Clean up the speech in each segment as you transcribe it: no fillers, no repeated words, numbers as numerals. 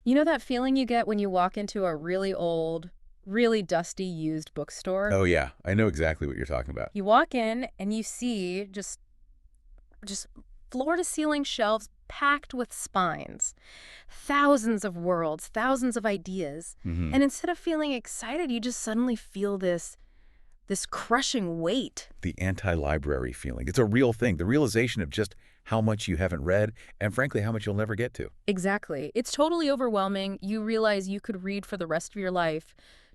You know that feeling you get when you walk into a really old, really dusty used bookstore? Oh, yeah. I know exactly what you're talking about. You walk in and you see just floor-to-ceiling shelves packed with spines. Thousands of worlds, thousands of ideas. Hmm. And instead of feeling excited, you just suddenly feel this crushing weight. The anti-library feeling. It's a real thing. The realization of just how much you haven't read and, frankly, how much you'll never get to. Exactly. It's totally overwhelming. You realize you could read for the rest of your life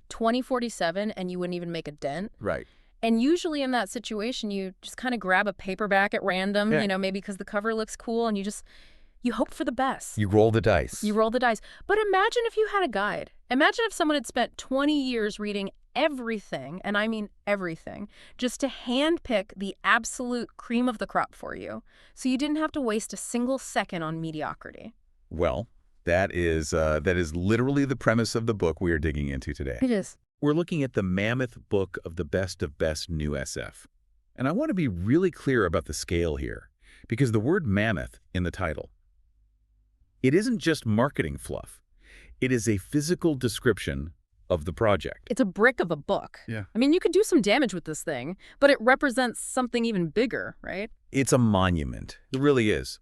2047 and you wouldn't even make a dent. Right. And usually in that situation, you just kind of grab a paperback at random, Yeah. maybe because the cover looks cool, and you hope for the best. You roll the dice. You roll the dice. But imagine if you had a guide. Imagine if someone had spent 20 years reading everything, and I mean everything, just to handpick the absolute cream of the crop for you, so you didn't have to waste a single second on mediocrity. Well, that is literally the premise of the book we are digging into today. It is. We're looking at the Mammoth book of best new SF. And I want to be really clear about the scale here, because the word mammoth in the title, it isn't just marketing fluff. It is a physical description of the project. It's a brick of a book. Yeah. I mean, you could do some damage with this thing, but it represents something even bigger, right? It's a monument. It really is.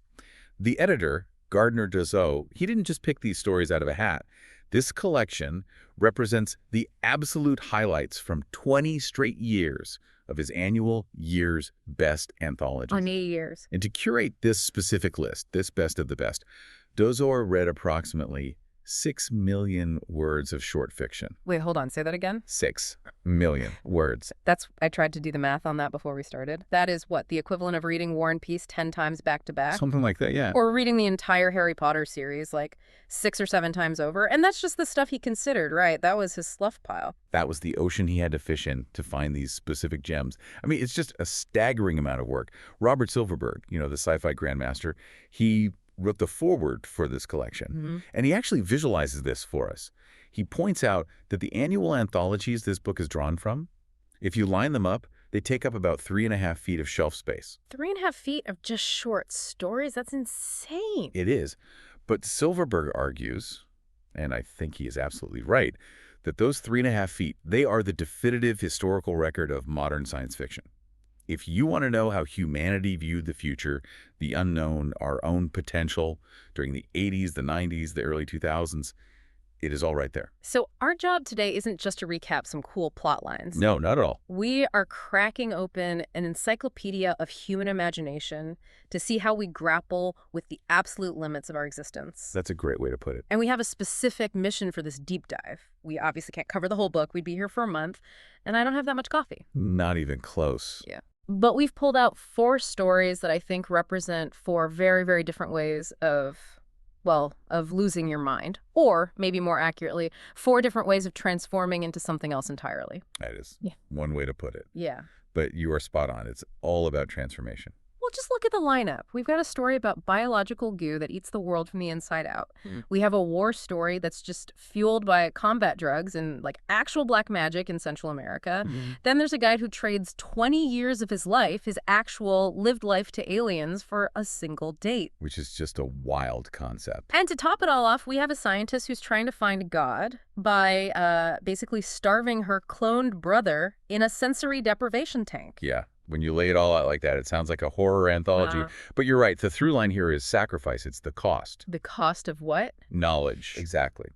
The editor, Gardner Dozois, he didn't just pick these stories out of a hat. This collection represents the absolute highlights from 20 straight years of his annual year's best anthology. 20 years. And to curate this specific list, this best of the best, Dozois read approximately 6 million words of short fiction. Wait, hold on. Say that again. 6 million words. I tried to do the math on that before we started. That is what? The equivalent of reading War and Peace 10 times back to back? Something like that, yeah. Or reading the entire Harry Potter series like 6 or 7 times over. And that's just the stuff he considered, right? That was his slough pile. That was the ocean he had to fish in to find these specific gems. I mean, it's just a staggering amount of work. Robert Silverberg, the sci-fi grandmaster, he wrote the foreword for this collection. And he actually visualizes this for us. He points out that the annual anthologies this book is drawn from, if you line them up, they take up about 3.5 feet of shelf space. 3.5 feet of just short stories? That's insane. It is. But Silverberg argues, and I think he is absolutely right, that those 3.5 feet, they are the definitive historical record of modern science fiction. If you want to know how humanity viewed the future, the unknown, our own potential during the 80s, the 90s, the early 2000s, it is all right there. So our job today isn't just to recap some cool plot lines. No, not at all. We are cracking open an encyclopedia of human imagination to see how we grapple with the absolute limits of our existence. That's a great way to put it. And we have a specific mission for this deep dive. We obviously can't cover the whole book. We'd be here for a month, and I don't have that much coffee. Not even close. Yeah. But we've pulled out 4 stories that I think represent 4 very, very different ways of losing your mind. Or, maybe more accurately, 4 different ways of transforming into something else entirely. That is one way to put it. Yeah. But you are spot on. It's all about transformation. Well, just look at the lineup. We've got a story about biological goo that eats the world from the inside out. We have a war story that's just fueled by combat drugs and actual black magic in Central America. Then there's a guy who trades 20 years of his life, his actual lived life, to aliens for a single date. Which is just a wild concept. And to top it all off, we have a scientist who's trying to find God by basically starving her cloned brother in a sensory deprivation tank. Yeah. When you lay it all out like that, it sounds like a horror anthology. But you're right. The through line here is sacrifice. It's the cost. The cost of what? Knowledge. Exactly.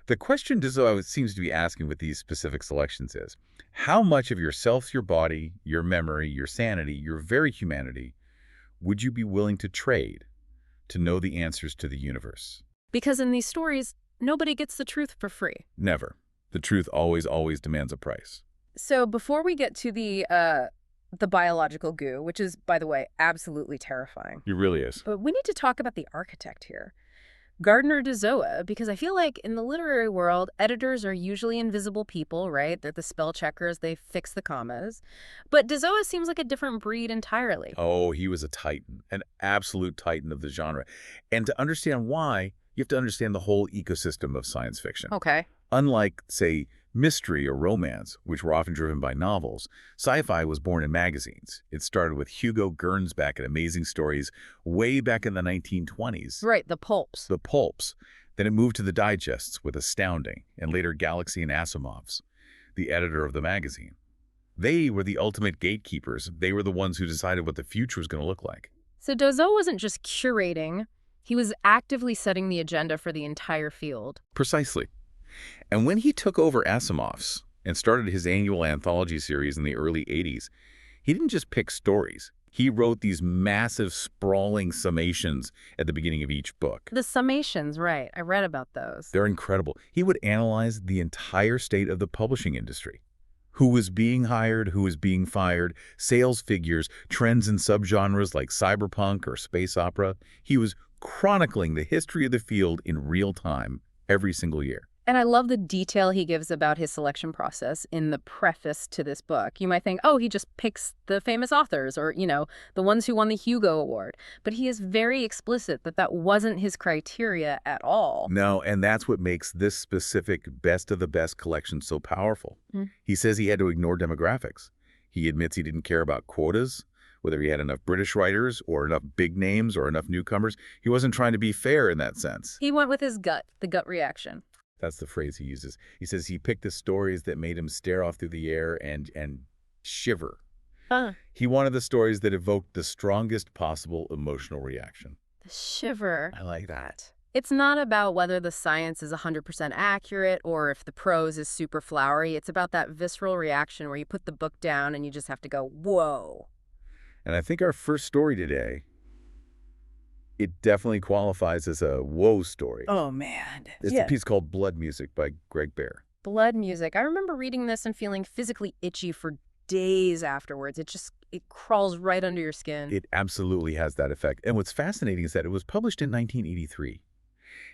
The question Dozois seems to be asking with these specific selections is, how much of yourself, your body, your memory, your sanity, your very humanity, would you be willing to trade to know the answers to the universe? Because in these stories, nobody gets the truth for free. Never. The truth always demands a price. So before we get to the biological goo, which is, by the way, absolutely terrifying. It really is. But we need to talk about the architect here, Gardner Dozois, because I feel like in the literary world, editors are usually invisible people, right? They're the spell checkers, they fix the commas. But Dozois seems like a different breed entirely. Oh, he was a titan, an absolute titan of the genre. And to understand why, you have to understand the whole ecosystem of science fiction. Okay. Unlike, say, mystery or romance, which were often driven by novels, sci-fi was born in magazines. It started with Hugo Gernsback and Amazing Stories way back in the 1920s. Right, the pulps. The pulps. Then it moved to the digests with Astounding, and later Galaxy and Asimov's, the editor of the magazine. They were the ultimate gatekeepers. They were the ones who decided what the future was going to look like. So Dozois wasn't just curating, he was actively setting the agenda for the entire field. Precisely. And when he took over Asimov's and started his annual anthology series in the early 80s, he didn't just pick stories. He wrote these massive, sprawling summations at the beginning of each book. The summations, right. I read about those. They're incredible. He would analyze the entire state of the publishing industry. Who was being hired, who was being fired, sales figures, trends in subgenres like cyberpunk or space opera. He was chronicling the history of the field in real time every single year. And I love the detail he gives about his selection process in the preface to this book. You might think, oh, he just picks the famous authors or, the ones who won the Hugo Award. But he is very explicit that that wasn't his criteria at all. No, and that's what makes this specific best of the best collection so powerful. He says he had to ignore demographics. He admits he didn't care about quotas, whether he had enough British writers or enough big names or enough newcomers. He wasn't trying to be fair in that sense. He went with his gut, the gut reaction. That's the phrase he uses. He says he picked the stories that made him stare off through the air and shiver. He wanted the stories that evoked the strongest possible emotional reaction. The shiver. I like that. It's not about whether the science is 100% accurate or if the prose is super flowery. It's about that visceral reaction where you put the book down and you just have to go, whoa. And I think our first story today, it definitely qualifies as a whoa story. Oh, man. It's a piece called Blood Music by Greg Bear. Blood Music. I remember reading this and feeling physically itchy for days afterwards. It crawls right under your skin. It absolutely has that effect. And what's fascinating is that it was published in 1983.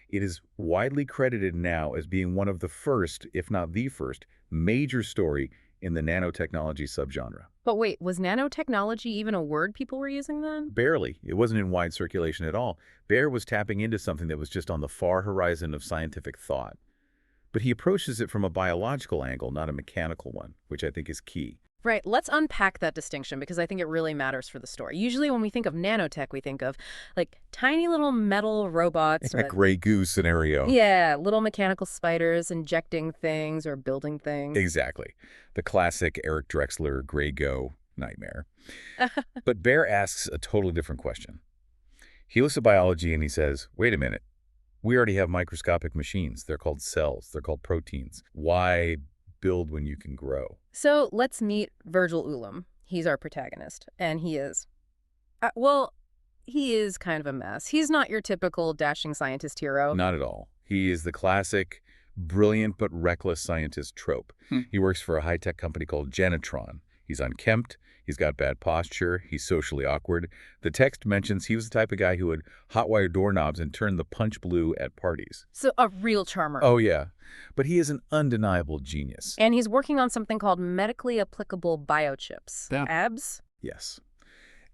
It is widely credited now as being one of the first, if not the first, major story in the nanotechnology subgenre. But wait, was nanotechnology even a word people were using then? Barely. It wasn't in wide circulation at all. Bear was tapping into something that was just on the far horizon of scientific thought. But he approaches it from a biological angle, not a mechanical one, which I think is key. Right. Let's unpack that distinction because I think it really matters for the story. Usually when we think of nanotech, we think of like tiny little metal robots. A gray goo scenario. Yeah, little mechanical spiders injecting things or building things. Exactly. The classic Eric Drexler gray go nightmare. But Bear asks a totally different question. He looks at biology and he says, wait a minute. We already have microscopic machines. They're called cells. They're called proteins. Why build when you can grow? So let's meet Virgil Ulam. He's our protagonist, and he is, he is kind of a mess. He's not your typical dashing scientist hero. Not at all. He is the classic brilliant but reckless scientist trope. He works for a high-tech company called Genetron. He's unkempt. He's got bad posture. He's socially awkward. The text mentions he was the type of guy who would hotwire doorknobs and turn the punch blue at parties. So a real charmer. Oh, yeah. But he is an undeniable genius. And he's working on something called medically applicable biochips. ABS? Yes.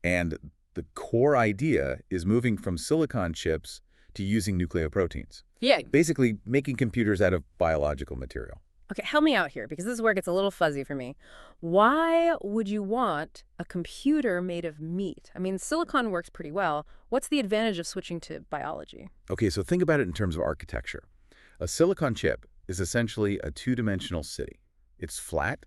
And the core idea is moving from silicon chips to using nucleoproteins. Yeah. Basically, making computers out of biological material. Okay, help me out here, because this is where it gets a little fuzzy for me. Why would you want a computer made of meat? I mean, silicon works pretty well. What's the advantage of switching to biology? Okay, so think about it in terms of architecture. A silicon chip is essentially a two-dimensional city. It's flat.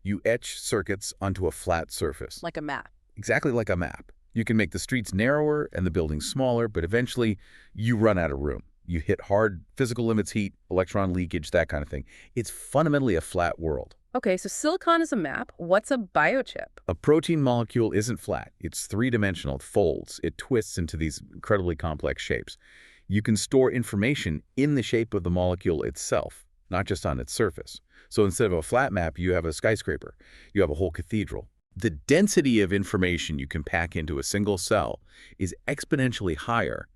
You etch circuits onto a flat surface. Like a map. Exactly like a map. You can make the streets narrower and the buildings smaller, but eventually you run out of room. You hit hard physical limits, heat, electron leakage, that kind of thing. It's fundamentally a flat world. Okay, so silicon is a map. What's a biochip? A protein molecule isn't flat. It's three-dimensional. It folds. It twists into these incredibly complex shapes. You can store information in the shape of the molecule itself, not just on its surface. So instead of a flat map, you have a skyscraper. You have a whole cathedral. The density of information you can pack into a single cell is exponentially higher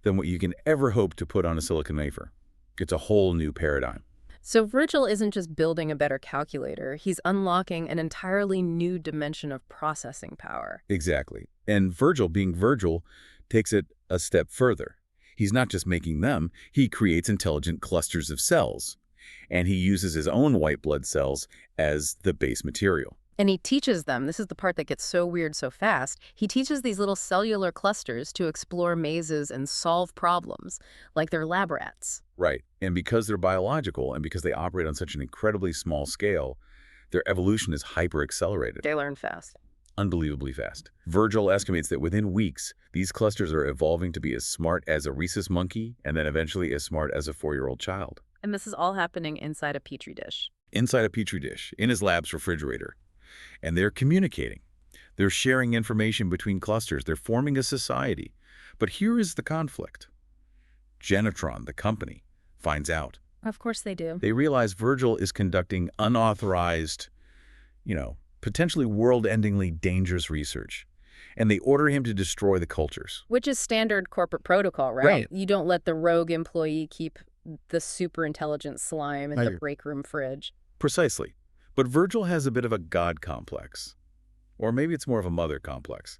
than what you can ever hope to put on a silicon wafer. It's a whole new paradigm. So Virgil isn't just building a better calculator, he's unlocking an entirely new dimension of processing power. Exactly. And Virgil, being Virgil, takes it a step further. He's not just making them, he creates intelligent clusters of cells. And he uses his own white blood cells as the base material. And he teaches them, this is the part that gets so weird so fast, he teaches these little cellular clusters to explore mazes and solve problems, like they're lab rats. Right. And because they're biological and because they operate on such an incredibly small scale, their evolution is hyper-accelerated. They learn fast. Unbelievably fast. Virgil estimates that within weeks, these clusters are evolving to be as smart as a rhesus monkey and then eventually as smart as a 4-year-old child. And this is all happening inside a petri dish. Inside a petri dish, in his lab's refrigerator. And they're communicating. They're sharing information between clusters. They're forming a society. But here is the conflict. Genetron, the company, finds out. Of course they do. They realize Virgil is conducting unauthorized, potentially world-endingly dangerous research. And they order him to destroy the cultures. Which is standard corporate protocol, right? Right. You don't let the rogue employee keep the super intelligent slime in the break room fridge. Precisely. But Virgil has a bit of a god complex. Or maybe it's more of a mother complex.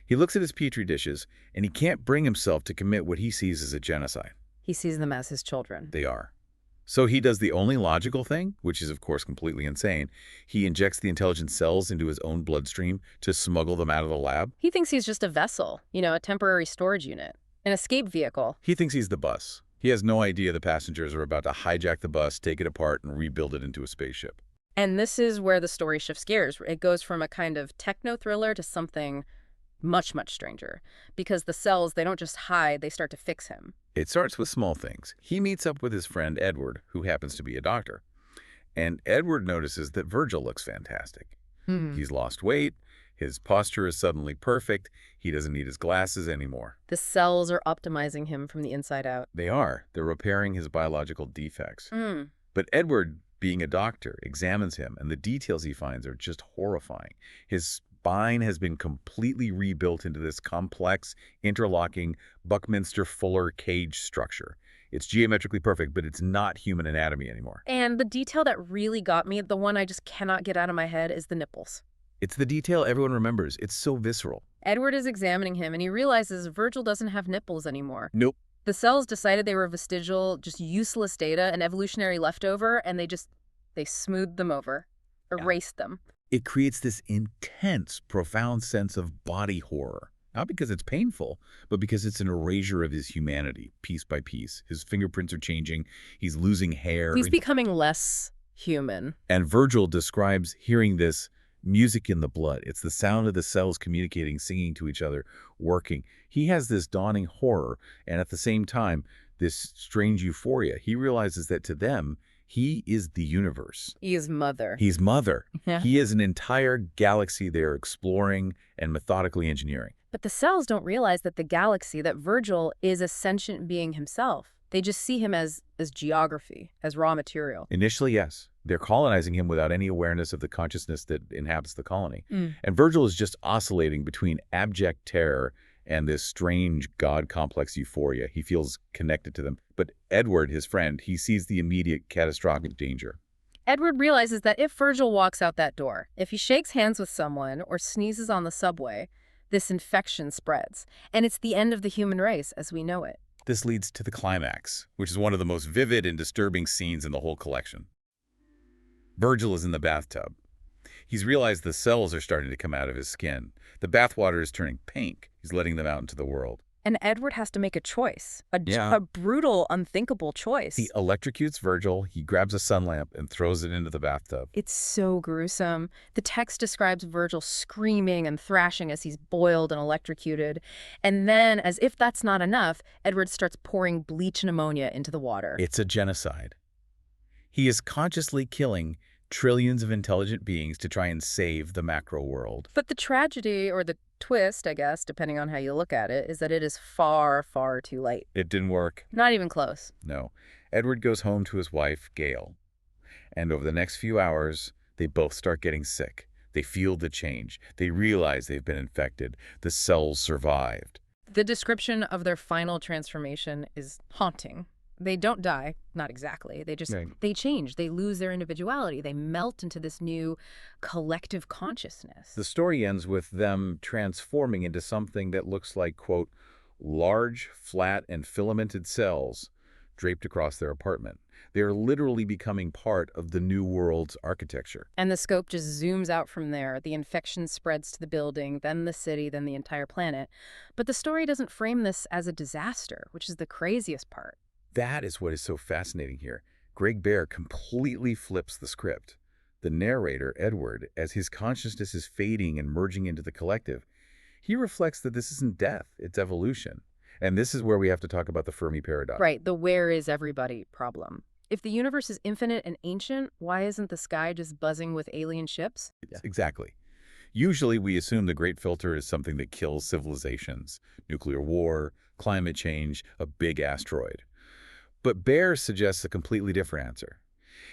He looks at his petri dishes, and he can't bring himself to commit what he sees as a genocide. He sees them as his children. They are. So he does the only logical thing, which is, of course, completely insane. He injects the intelligent cells into his own bloodstream to smuggle them out of the lab. He thinks he's just a vessel, a temporary storage unit, an escape vehicle. He thinks he's the bus. He has no idea the passengers are about to hijack the bus, take it apart, and rebuild it into a spaceship. And this is where the story shifts gears. It goes from a kind of techno-thriller to something much, much stranger. Because the cells, they don't just hide, they start to fix him. It starts with small things. He meets up with his friend Edward, who happens to be a doctor. And Edward notices that Virgil looks fantastic. He's lost weight. His posture is suddenly perfect. He doesn't need his glasses anymore. The cells are optimizing him from the inside out. They are. They're repairing his biological defects. But Edward, being a doctor, examines him, and the details he finds are just horrifying. His spine has been completely rebuilt into this complex, interlocking Buckminster-Fuller cage structure. It's geometrically perfect, but it's not human anatomy anymore. And the detail that really got me, the one I just cannot get out of my head, is the nipples. It's the detail everyone remembers. It's so visceral. Edward is examining him, and he realizes Virgil doesn't have nipples anymore. Nope. The cells decided they were vestigial, just useless data, an evolutionary leftover, and they smoothed them over, erased them. It creates this intense, profound sense of body horror. Not because it's painful, but because it's an erasure of his humanity, piece by piece. His fingerprints are changing. He's losing hair. He's becoming less human. And Virgil describes hearing this music in the blood. It's the sound of the cells communicating, singing to each other, working. He has this dawning horror, and at the same time, this strange euphoria. He realizes that to them, he is the universe. He is mother. He's mother. Yeah. He is an entire galaxy they're exploring and methodically engineering. But the cells don't realize that the galaxy, that Virgil is a sentient being himself. They just see him as geography, as raw material. Initially, yes. They're colonizing him without any awareness of the consciousness that inhabits the colony. And Virgil is just oscillating between abject terror and this strange God-complex euphoria. He feels connected to them. But Edward, his friend, he sees the immediate catastrophic danger. Edward realizes that if Virgil walks out that door, if he shakes hands with someone or sneezes on the subway, this infection spreads. And it's the end of the human race as we know it. This leads to the climax, which is one of the most vivid and disturbing scenes in the whole collection. Virgil is in the bathtub. He's realized the cells are starting to come out of his skin. The bathwater is turning pink. He's letting them out into the world. And Edward has to make a choice, a brutal, unthinkable choice. He electrocutes Virgil, he grabs a sun lamp and throws it into the bathtub. It's so gruesome. The text describes Virgil screaming and thrashing as he's boiled and electrocuted. And then, as if that's not enough, Edward starts pouring bleach and ammonia into the water. It's a genocide. He is consciously killing trillions of intelligent beings to try and save the macro world. But the tragedy, or the twist, I guess, depending on how you look at it, is that it is far, far too late. It didn't work. Not even close. No. Edward goes home to his wife, Gail. And over the next few hours, they both start getting sick. They feel the change. They realize they've been infected. The cells survived. The description of their final transformation is haunting. They don't die, not exactly. They change. They lose their individuality. They melt into this new collective consciousness. The story ends with them transforming into something that looks like, quote, large, flat, and filamented cells draped across their apartment. They are literally becoming part of the new world's architecture. And the scope just zooms out from there. The infection spreads to the building, then the city, then the entire planet. But the story doesn't frame this as a disaster, which is the craziest part. That is what is so fascinating here. Greg Bear completely flips the script. The narrator, Edward, as his consciousness is fading and merging into the collective, he reflects that this isn't death, it's evolution. And this is where we have to talk about the Fermi paradox. Right, the where is everybody problem. If the universe is infinite and ancient, why isn't the sky just buzzing with alien ships? Exactly. Usually we assume the Great Filter is something that kills civilizations, nuclear war, climate change, a big asteroid. But Bear suggests a completely different answer.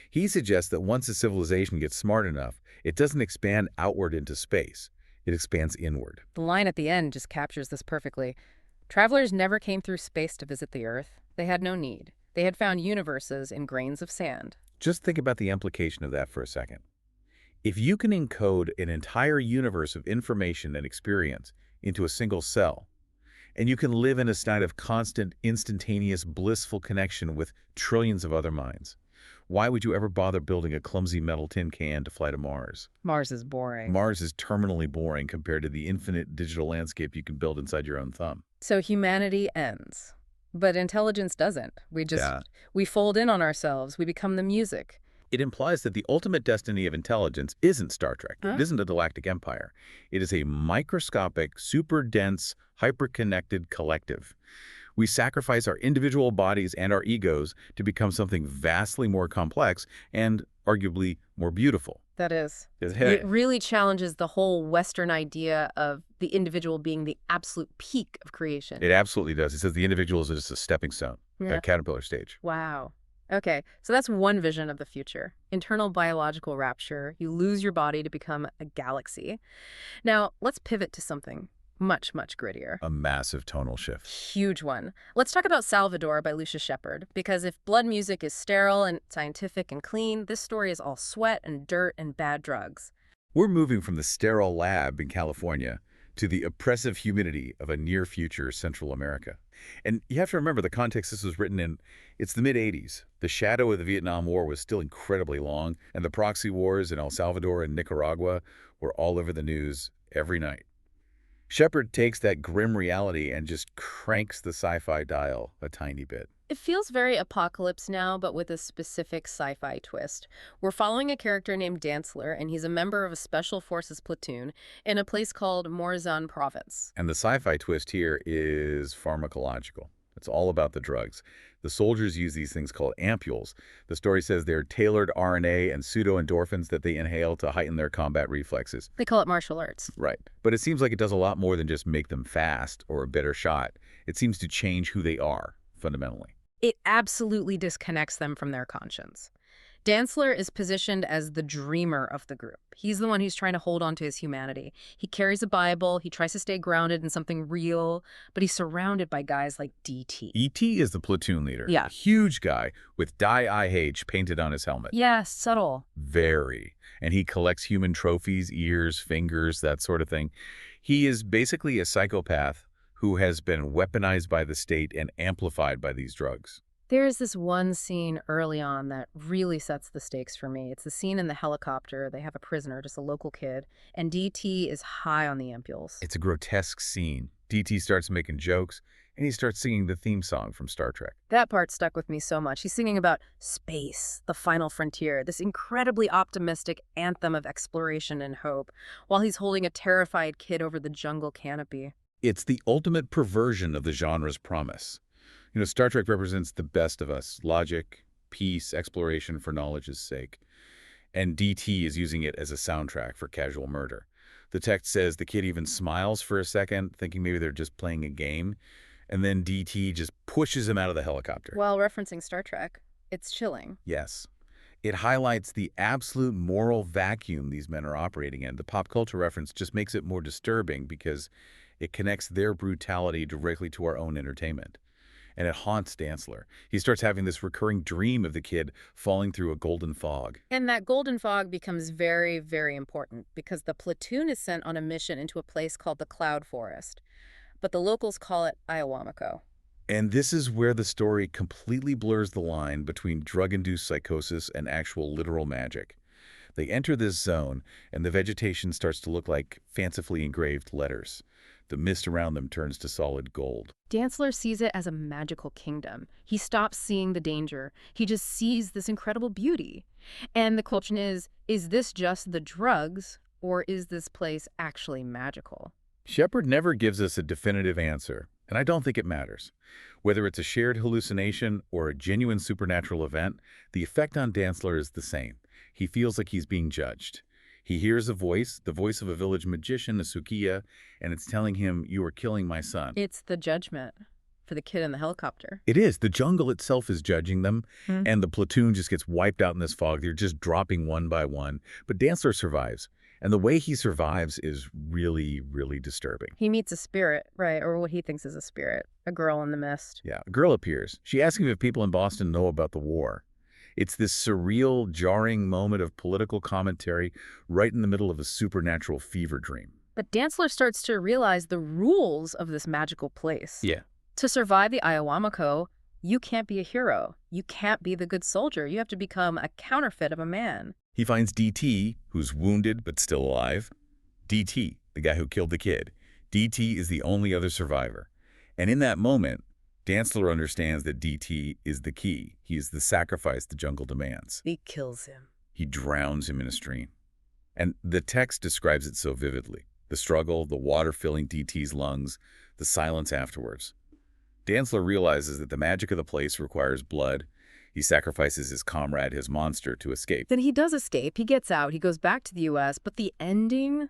He suggests that once a civilization gets smart enough, it doesn't expand outward into space. It expands inward. The line at the end just captures this perfectly. Travelers never came through space to visit the Earth. They had no need. They had found universes in grains of sand. Just think about the implication of that for a second. If you can encode an entire universe of information and experience into a single cell, and you can live in a state of constant, instantaneous, blissful connection with trillions of other minds, why would you ever bother building a clumsy metal tin can to fly to Mars? Mars is boring. Mars is terminally boring compared to the infinite digital landscape you can build inside your own thumb. So humanity ends. But intelligence doesn't. We fold in on ourselves. We become the music. It implies that the ultimate destiny of intelligence isn't Star Trek. Huh? It isn't a galactic empire. It is a microscopic, super dense, hyper-connected collective. We sacrifice our individual bodies and our egos to become something vastly more complex and arguably more beautiful. That is. It It really challenges the whole Western idea of the individual being the absolute peak of creation. absolutely does. It says the individual is just a stepping stone, Yeah. a caterpillar stage. Wow. Okay, so that's one vision of the future. Internal biological rapture. You lose your body to become a galaxy. Now, let's pivot to something much, much grittier. A massive tonal shift. Huge one. Let's talk about Salvador by Lucia Shepard, because if blood music is sterile and scientific and clean, this story is all sweat and dirt and bad drugs. We're moving from the sterile lab in California to the oppressive humidity of a near-future Central America. And you have to remember the context this was written in. It's the mid-'80s. The shadow of the Vietnam War was still incredibly long, and the proxy wars in El Salvador and Nicaragua were all over the news every night. Shepard takes that grim reality and just cranks the sci-fi dial a tiny bit. It feels very apocalypse now, but with a specific sci-fi twist. We're following a character named Dantzler, and he's a member of a special forces platoon in a place called Morazan Province. And the sci-fi twist here is pharmacological. It's all about the drugs. The soldiers use these things called ampules. The story says they're tailored RNA and pseudo-endorphins that they inhale to heighten their combat reflexes. They call it martial arts. Right. But it seems like it does a lot more than just make them fast or a better shot. It seems to change who they are, fundamentally. It absolutely disconnects them from their conscience. Dantzler is positioned as the dreamer of the group. He's the one who's trying to hold on to his humanity. He carries a Bible, he tries to stay grounded in something real, but he's surrounded by guys like DT. E.T. is the platoon leader. Yeah. A huge guy with die-IH painted on his helmet. Yeah, subtle. Very. And he collects human trophies, ears, fingers, that sort of thing. He is basically a psychopath who has been weaponized by the state and amplified by these drugs. There is this one scene early on that really sets the stakes for me. It's the scene in the helicopter. They have a prisoner, just a local kid, and DT is high on the ampules. It's a grotesque scene. DT starts making jokes, and he starts singing the theme song from Star Trek. That part stuck with me so much. He's singing about space, the final frontier, this incredibly optimistic anthem of exploration and hope, while he's holding a terrified kid over the jungle canopy. It's the ultimate perversion of the genre's promise. You know, Star Trek represents the best of us, logic, peace, exploration for knowledge's sake. And DT is using it as a soundtrack for casual murder. The text says the kid even smiles for a second, thinking maybe they're just playing a game, and then DT just pushes him out of the helicopter. While referencing Star Trek, it's chilling. Yes. It highlights the absolute moral vacuum these men are operating in. The pop culture reference just makes it more disturbing because it connects their brutality directly to our own entertainment. And it haunts Dantzler. He starts having this recurring dream of the kid falling through a golden fog. And that golden fog becomes very, very important because the platoon is sent on a mission into a place called the Cloud Forest. But the locals call it Ayahuamaco. And this is where the story completely blurs the line between drug-induced psychosis and actual literal magic. They enter this zone, and the vegetation starts to look like fancifully engraved letters. The mist around them turns to solid gold. Dantzler sees it as a magical kingdom. He stops seeing the danger. He just sees this incredible beauty. And the question is this just the drugs, or is this place actually magical? Shepard never gives us a definitive answer, and I don't think it matters. Whether it's a shared hallucination or a genuine supernatural event, the effect on Dantzler is the same. He feels like he's being judged. He hears a voice, the voice of a village magician, a Sukiya, and it's telling him, "You are killing my son." It's the judgment for the kid in the helicopter. It is. The jungle itself is judging them, and the platoon just gets wiped out in this fog. They're just dropping one by one. But Dantzler survives, and the way he survives is really, really disturbing. He meets a spirit, right, or what he thinks is a spirit, a girl in the mist. Yeah, a girl appears. She asks him if people in Boston know about the war. It's this surreal, jarring moment of political commentary right in the middle of a supernatural fever dream. But Dantzler starts to realize the rules of this magical place. Yeah. To survive the Ayahuamako, you can't be a hero. You can't be the good soldier. You have to become a counterfeit of a man. He finds DT, who's wounded but still alive. DT, the guy who killed the kid. DT is the only other survivor. And in that moment, Dantzler understands that DT is the key. He is the sacrifice the jungle demands. He kills him. He drowns him in a stream. And the text describes it so vividly. The struggle, the water filling DT's lungs, the silence afterwards. Dantzler realizes that the magic of the place requires blood. He sacrifices his comrade, his monster, to escape. Then he does escape. He gets out. He goes back to the U.S. But the ending...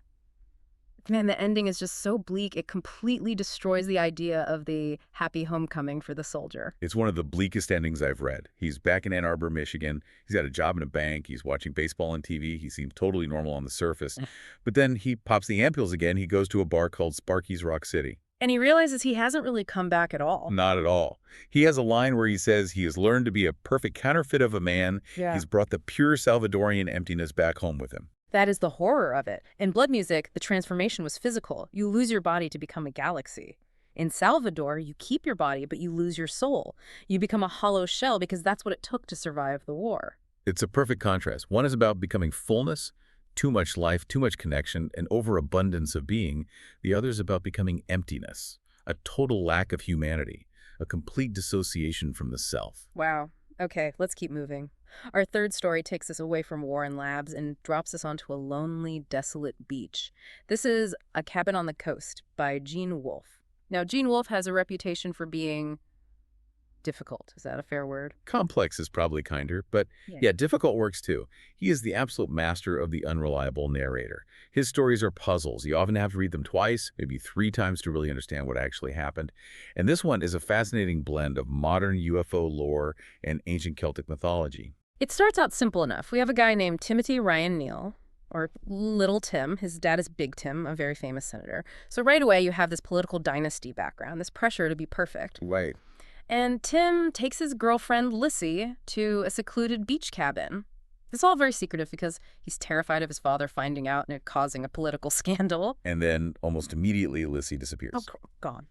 Man, the ending is just so bleak. It completely destroys the idea of the happy homecoming for the soldier. It's one of the bleakest endings I've read. He's back in Ann Arbor, Michigan. He's got a job in a bank. He's watching baseball on TV. He seems totally normal on the surface. But then he pops the ampules again. He goes to a bar called Sparky's Rock City. And he realizes he hasn't really come back at all. Not at all. He has a line where he says he has learned to be a perfect counterfeit of a man. Yeah. He's brought the pure Salvadorian emptiness back home with him. That is the horror of it. In Blood Music, the transformation was physical. You lose your body to become a galaxy. In Salvador, you keep your body, but you lose your soul. You become a hollow shell because that's what it took to survive the war. It's a perfect contrast. One is about becoming fullness, too much life, too much connection, and overabundance of being. The other is about becoming emptiness, a total lack of humanity, a complete dissociation from the self. Wow. Okay, let's keep moving. Our third story takes us away from war and labs and drops us onto a lonely, desolate beach. This is A Cabin on the Coast by Gene Wolfe. Now, Gene Wolfe has a reputation for being difficult. Is that a fair word? Complex is probably kinder, but yeah, difficult works too. He is the absolute master of the unreliable narrator. His stories are puzzles. You often have to read them twice, maybe 3 times to really understand what actually happened. And this one is a fascinating blend of modern UFO lore and ancient Celtic mythology. It starts out simple enough. We have a guy named Timothy Ryan Neal, or Little Tim. His dad is Big Tim, a very famous senator. So right away you have this political dynasty background, this pressure to be perfect. Right. And Tim takes his girlfriend, Lissy, to a secluded beach cabin. It's all very secretive because he's terrified of his father finding out and it causing a political scandal. And then almost immediately, Lissy disappears. Oh, gone.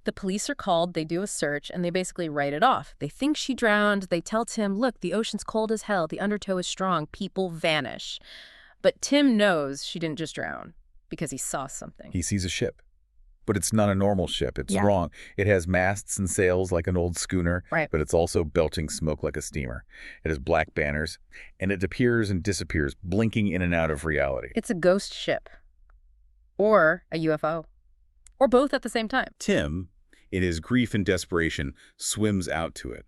The police are called, they do a search, and they basically write it off. They think she drowned. They tell Tim, look, the ocean's cold as hell. The undertow is strong. People vanish. But Tim knows she didn't just drown because he saw something. He sees a ship. But it's not a normal ship. It's wrong. It has masts and sails like an old schooner, right, but it's also belching smoke like a steamer. It has black banners, and it appears and disappears, blinking in and out of reality. It's a ghost ship. Or a UFO. Or both at the same time. Tim, in his grief and desperation, swims out to it.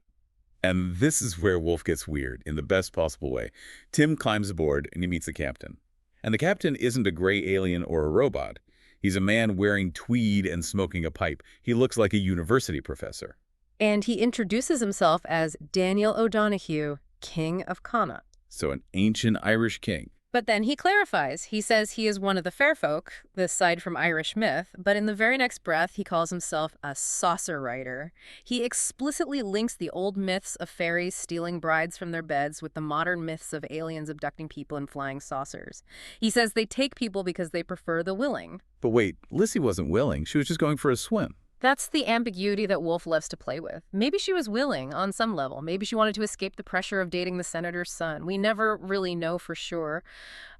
And this is where Wolfe gets weird, in the best possible way. Tim climbs aboard, and he meets the captain. And the captain isn't a gray alien or a robot. He's a man wearing tweed and smoking a pipe. He looks like a university professor. And he introduces himself as Daniel O'Donoghue, King of Connaught. So an ancient Irish king. But then he clarifies. He says he is one of the fair folk, this side from Irish myth, but in the very next breath, he calls himself a saucer rider. He explicitly links the old myths of fairies stealing brides from their beds with the modern myths of aliens abducting people in flying saucers. He says they take people because they prefer the willing. But wait, Lissy wasn't willing. She was just going for a swim. That's the ambiguity that Wolfe loves to play with. Maybe she was willing on some level. Maybe she wanted to escape the pressure of dating the senator's son. We never really know for sure.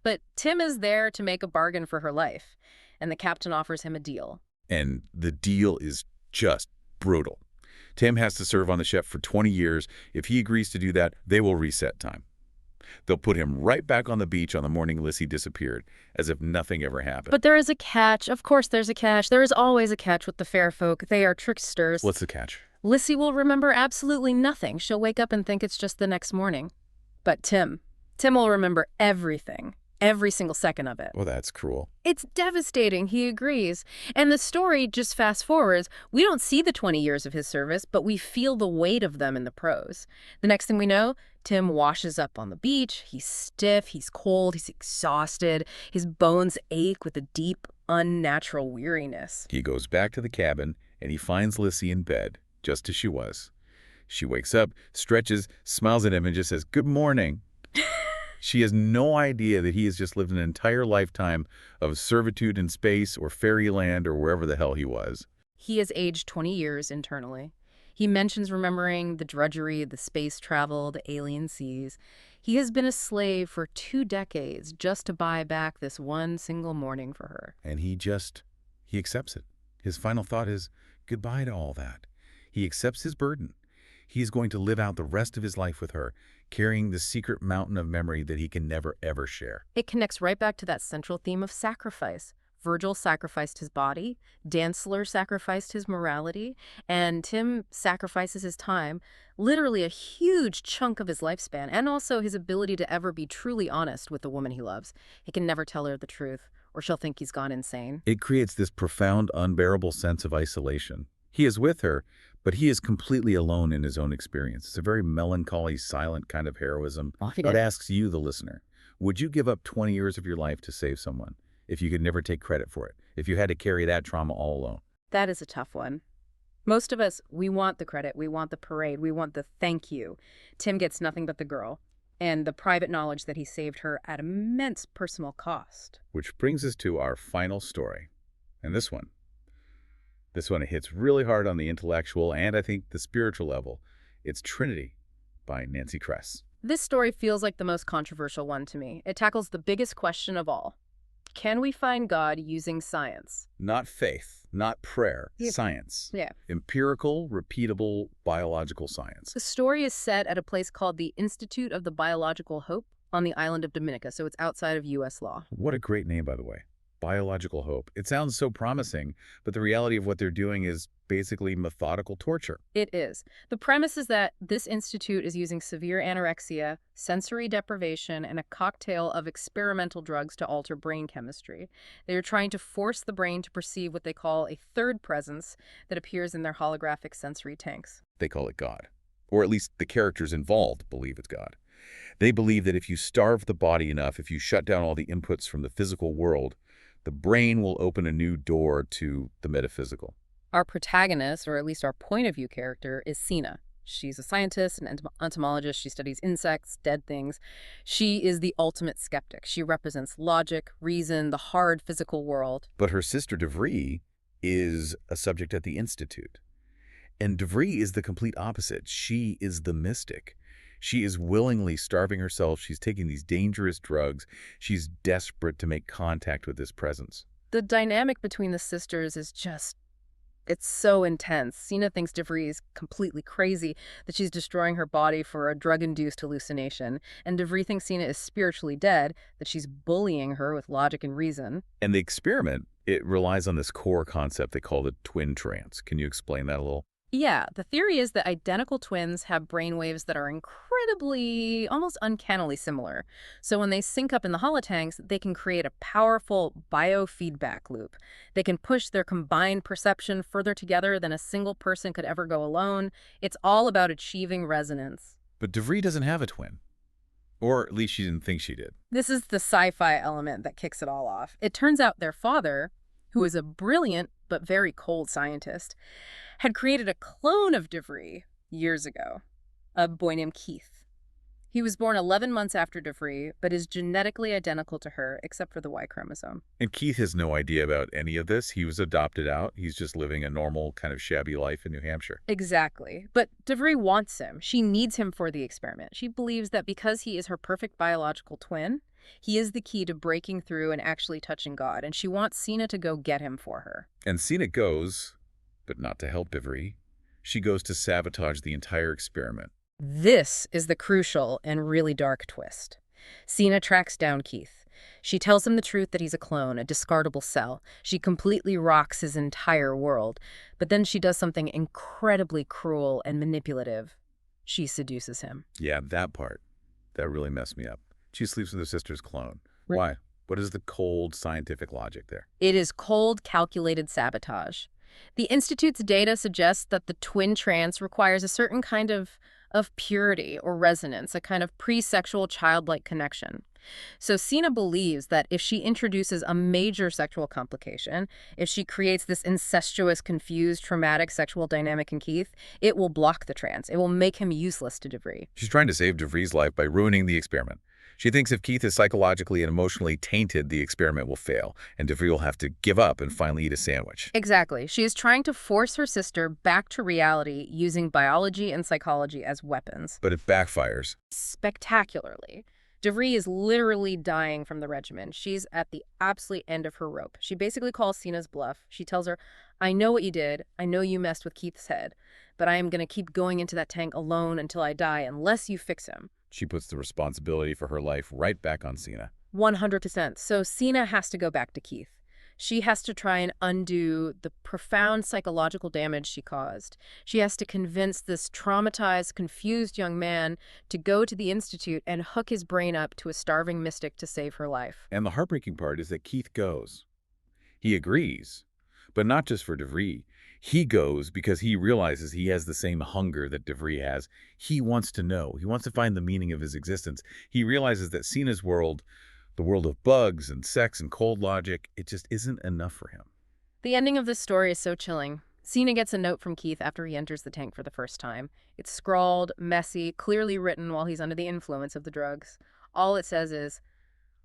But Tim is there to make a bargain for her life, and the captain offers him a deal. And the deal is just brutal. Tim has to serve on the ship for 20 years. If he agrees to do that, they will reset time. They'll put him right back on the beach on the morning Lissy disappeared, as if nothing ever happened. But there is a catch. Of course there's a catch. There is always a catch with the fair folk. They are tricksters. What's the catch? Lissy will remember absolutely nothing. She'll wake up and think it's just the next morning. But Tim will remember everything. Every single second of it. Well, that's cruel. It's devastating, he agrees. And the story just fast forwards. We don't see the 20 years of his service, but we feel the weight of them in the prose. The next thing we know, Tim washes up on the beach. He's stiff, he's cold, he's exhausted. His bones ache with a deep, unnatural weariness. He goes back to the cabin, and he finds Lissy in bed, just as she was. She wakes up, stretches, smiles at him, and just says, "Good morning." She has no idea that he has just lived an entire lifetime of servitude in space or fairyland or wherever the hell he was. He has aged 20 years internally. He mentions remembering the drudgery, the space travel, the alien seas. He has been a slave for 2 decades just to buy back this one single morning for her. And he accepts it. His final thought is goodbye to all that. He accepts his burden. He is going to live out the rest of his life with her, carrying the secret mountain of memory that he can never, ever share. It connects right back to that central theme of sacrifice. Virgil sacrificed his body, Dantzler sacrificed his morality, and Tim sacrifices his time, literally a huge chunk of his lifespan, and also his ability to ever be truly honest with the woman he loves. He can never tell her the truth, or she'll think he's gone insane. It creates this profound, unbearable sense of isolation. He is with her, but he is completely alone in his own experience. It's a very melancholy, silent kind of heroism. It asks you, the listener, would you give up 20 years of your life to save someone if you could never take credit for it, if you had to carry that trauma all alone? That is a tough one. Most of us, we want the credit, we want the parade, we want the thank you. Tim gets nothing but the girl, and the private knowledge that he saved her at immense personal cost. Which brings us to our final story. And this one hits really hard on the intellectual and, I think, the spiritual level. It's Trinity by Nancy Kress. This story feels like the most controversial one to me. It tackles the biggest question of all. Can we find God using science? Not faith, not prayer, science. Yeah. Empirical, repeatable, biological science. The story is set at a place called the Institute of the Biological Hope on the island of Dominica, so it's outside of U.S. law. What a great name, by the way. Biological hope. It sounds so promising, but the reality of what they're doing is basically methodical torture. It is. The premise is that this institute is using severe anorexia, sensory deprivation, and a cocktail of experimental drugs to alter brain chemistry. They are trying to force the brain to perceive what they call a third presence that appears in their holographic sensory tanks. They call it God. Or at least the characters involved believe it's God. They believe that if you starve the body enough, if you shut down all the inputs from the physical world, the brain will open a new door to the metaphysical. Our protagonist, or at least our point of view character, is Sina. She's a scientist, an entomologist. She studies insects, dead things. She is the ultimate skeptic. She represents logic, reason, the hard physical world. But her sister DeVries is a subject at the Institute. And DeVries is the complete opposite. She is the mystic. She is willingly starving herself. She's taking these dangerous drugs. She's desperate to make contact with this presence. The dynamic between the sisters is just, it's so intense. Sina thinks DeVries is completely crazy, that she's destroying her body for a drug-induced hallucination. And DeVries thinks Sina is spiritually dead, that she's bullying her with logic and reason. And the experiment, it relies on this core concept they call the twin trance. Can you explain that a little? Yeah, the theory is that identical twins have brainwaves that are incredibly, almost uncannily similar. So when they sync up in the holotanks, they can create a powerful biofeedback loop. They can push their combined perception further together than a single person could ever go alone. It's all about achieving resonance. But DeVries doesn't have a twin. Or at least she didn't think she did. This is the sci-fi element that kicks it all off. It turns out their father, who is a brilliant but very cold scientist, had created a clone of DeVries years ago, a boy named Keith. He was born 11 months after DeVry, but is genetically identical to her, except for the Y chromosome. And Keith has no idea about any of this. He was adopted out. He's just living a normal, kind of shabby life in New Hampshire. Exactly. But DeVry wants him. She needs him for the experiment. She believes that because he is her perfect biological twin, he is the key to breaking through and actually touching God, and she wants Sina to go get him for her. And Sina goes, but not to help DeVry. She goes to sabotage the entire experiment. This is the crucial and really dark twist. Sina tracks down Keith. She tells him the truth that he's a clone, a discardable cell. She completely rocks his entire world. But then she does something incredibly cruel and manipulative. She seduces him. Yeah, that part. That really messed me up. She sleeps with her sister's clone. Why? What is the cold scientific logic there? It is cold, calculated sabotage. The Institute's data suggests that the twin trance requires a certain kind of purity or resonance, a kind of pre-sexual childlike connection. So Sina believes that if she introduces a major sexual complication, if she creates this incestuous, confused, traumatic sexual dynamic in Keith, it will block the trance. It will make him useless to DeVry. She's trying to save DeVry's life by ruining the experiment. She thinks if Keith is psychologically and emotionally tainted, the experiment will fail, and DeVry will have to give up and finally eat a sandwich. Exactly. She is trying to force her sister back to reality using biology and psychology as weapons. But it backfires. Spectacularly. DeVry is literally dying from the regimen. She's at the absolute end of her rope. She basically calls Sina's bluff. She tells her, I know what you did. I know you messed with Keith's head, but I am going to keep going into that tank alone until I die unless you fix him. She puts the responsibility for her life right back on Sina. 100%. So Sina has to go back to Keith. She has to try and undo the profound psychological damage she caused. She has to convince this traumatized, confused young man to go to the Institute and hook his brain up to a starving mystic to save her life. And the heartbreaking part is that Keith goes. He agrees, but not just for DeVry. He goes because he realizes he has the same hunger that DeVry has. He wants to know. He wants to find the meaning of his existence. He realizes that Sina's world, the world of bugs and sex and cold logic, it just isn't enough for him. The ending of this story is so chilling. Sina gets a note from Keith after he enters the tank for the first time. It's scrawled, messy, clearly written while he's under the influence of the drugs. All it says is,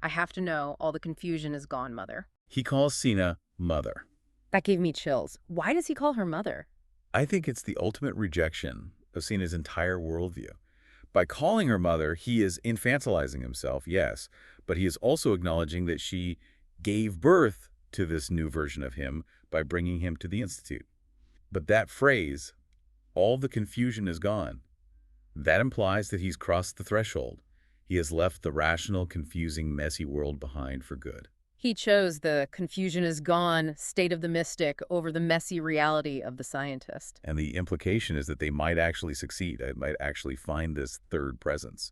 I have to know, all the confusion is gone, Mother. He calls Sina Mother. That gave me chills. Why does he call her Mother? I think it's the ultimate rejection of Sina's entire worldview. By calling her mother, he is infantilizing himself, yes, but he is also acknowledging that she gave birth to this new version of him by bringing him to the Institute. But that phrase, all the confusion is gone, that implies that he's crossed the threshold. He has left the rational, confusing, messy world behind for good. He chose the confusion is gone state of the mystic over the messy reality of the scientist. And the implication is that they might actually succeed. They might actually find this third presence.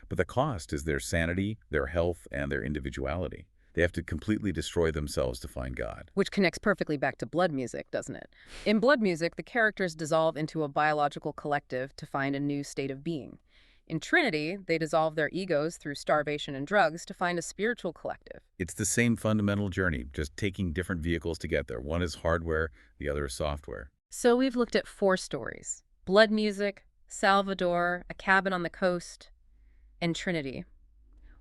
But the cost is their sanity, their health, and their individuality. They have to completely destroy themselves to find God. Which connects perfectly back to Blood Music, doesn't it? In Blood Music, the characters dissolve into a biological collective to find a new state of being. In Trinity, they dissolve their egos through starvation and drugs to find a spiritual collective. It's the same fundamental journey, just taking different vehicles to get there. One is hardware, the other is software. So we've looked at 4 stories: Blood Music, Salvador, A Cabin on the Coast, and Trinity.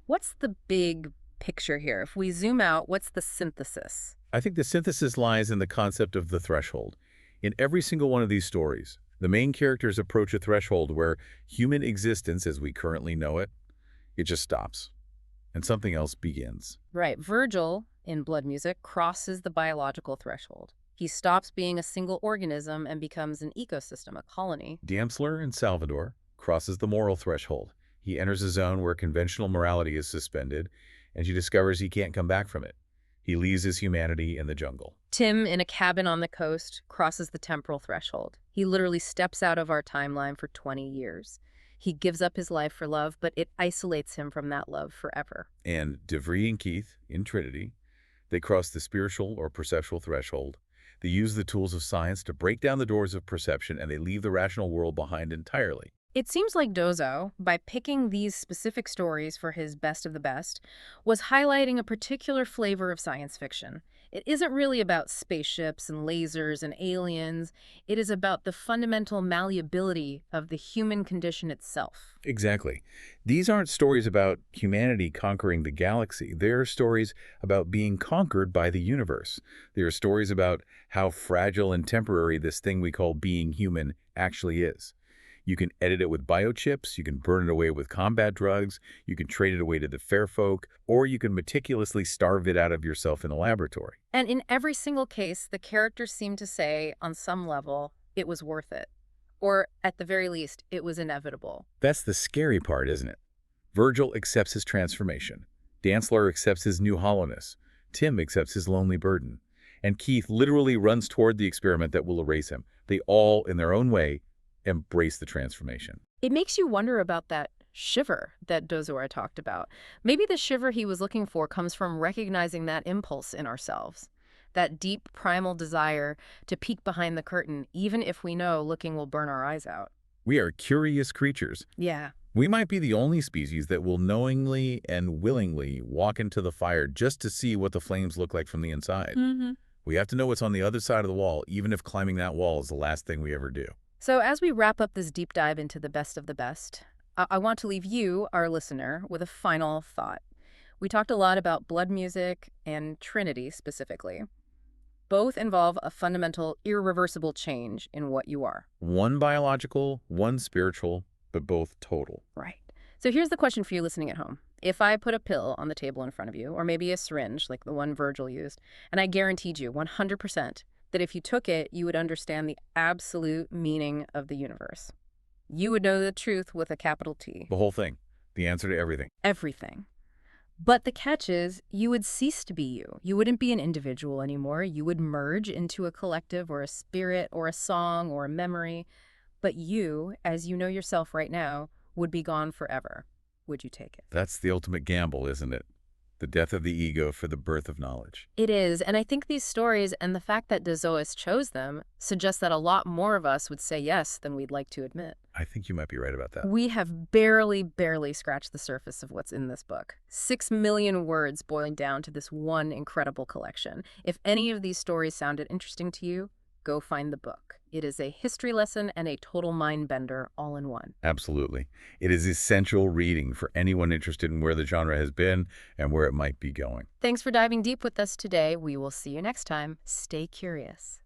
What's the big picture here? If we zoom out, what's the synthesis? I think the synthesis lies in the concept of the threshold. In every single one of these stories, the main characters approach a threshold where human existence, as we currently know it, it just stops, and something else begins. Right. Virgil, in Blood Music, crosses the biological threshold. He stops being a single organism and becomes an ecosystem, a colony. Diemsler in Salvador crosses the moral threshold. He enters a zone where conventional morality is suspended, and she discovers he can't come back from it. He leaves his humanity in the jungle. Tim, in A Cabin on the Coast, crosses the temporal threshold. He literally steps out of our timeline for 20 years. He gives up his life for love, but it isolates him from that love forever. And DeVry and Keith, in Trinity, they cross the spiritual or perceptual threshold. They use the tools of science to break down the doors of perception, and they leave the rational world behind entirely. It seems like Dozois, by picking these specific stories for his best of the best, was highlighting a particular flavor of science fiction. It isn't really about spaceships and lasers and aliens. It is about the fundamental malleability of the human condition itself. Exactly. These aren't stories about humanity conquering the galaxy. They're stories about being conquered by the universe. They're stories about how fragile and temporary this thing we call being human actually is. You can edit it with biochips, you can burn it away with combat drugs, you can trade it away to the fair folk, or you can meticulously starve it out of yourself in the laboratory. And in every single case, the characters seem to say, on some level, it was worth it. Or, at the very least, it was inevitable. That's the scary part, isn't it? Virgil accepts his transformation. Dantzler accepts his new hollowness. Tim accepts his lonely burden. And Keith literally runs toward the experiment that will erase him. They all, in their own way, embrace the transformation. It makes you wonder about that shiver that Dozois talked about. Maybe the shiver he was looking for comes from recognizing that impulse in ourselves, that deep primal desire to peek behind the curtain, even if we know looking will burn our eyes out. We are curious creatures. Yeah. We might be the only species that will knowingly and willingly walk into the fire just to see what the flames look like from the inside. We have to know what's on the other side of the wall, even if climbing that wall is the last thing we ever do. So as we wrap up this deep dive into the best of the best, I want to leave you, our listener, with a final thought. We talked a lot about blood music and Trinity specifically. Both involve a fundamental, irreversible change in what you are. One biological, one spiritual, but both total. Right. So here's the question for you listening at home. If I put a pill on the table in front of you, or maybe a syringe like the one Virgil used, and I guaranteed you 100% that if you took it, you would understand the absolute meaning of the universe. You would know the truth with a capital T. The whole thing. The answer to everything. Everything. But the catch is, you would cease to be you. You wouldn't be an individual anymore. You would merge into a collective or a spirit or a song or a memory. But you, as you know yourself right now, would be gone forever. Would you take it? That's the ultimate gamble, isn't it? The death of the ego for the birth of knowledge. It is, and I think these stories and the fact that Dozois chose them suggest that a lot more of us would say yes than we'd like to admit. I think you might be right about that. We have barely scratched the surface of what's in this book. 6 million words boiling down to this one incredible collection. If any of these stories sounded interesting to you, go find the book. It is a history lesson and a total mind bender all in one. Absolutely. It is essential reading for anyone interested in where the genre has been and where it might be going. Thanks for diving deep with us today. We will see you next time. Stay curious.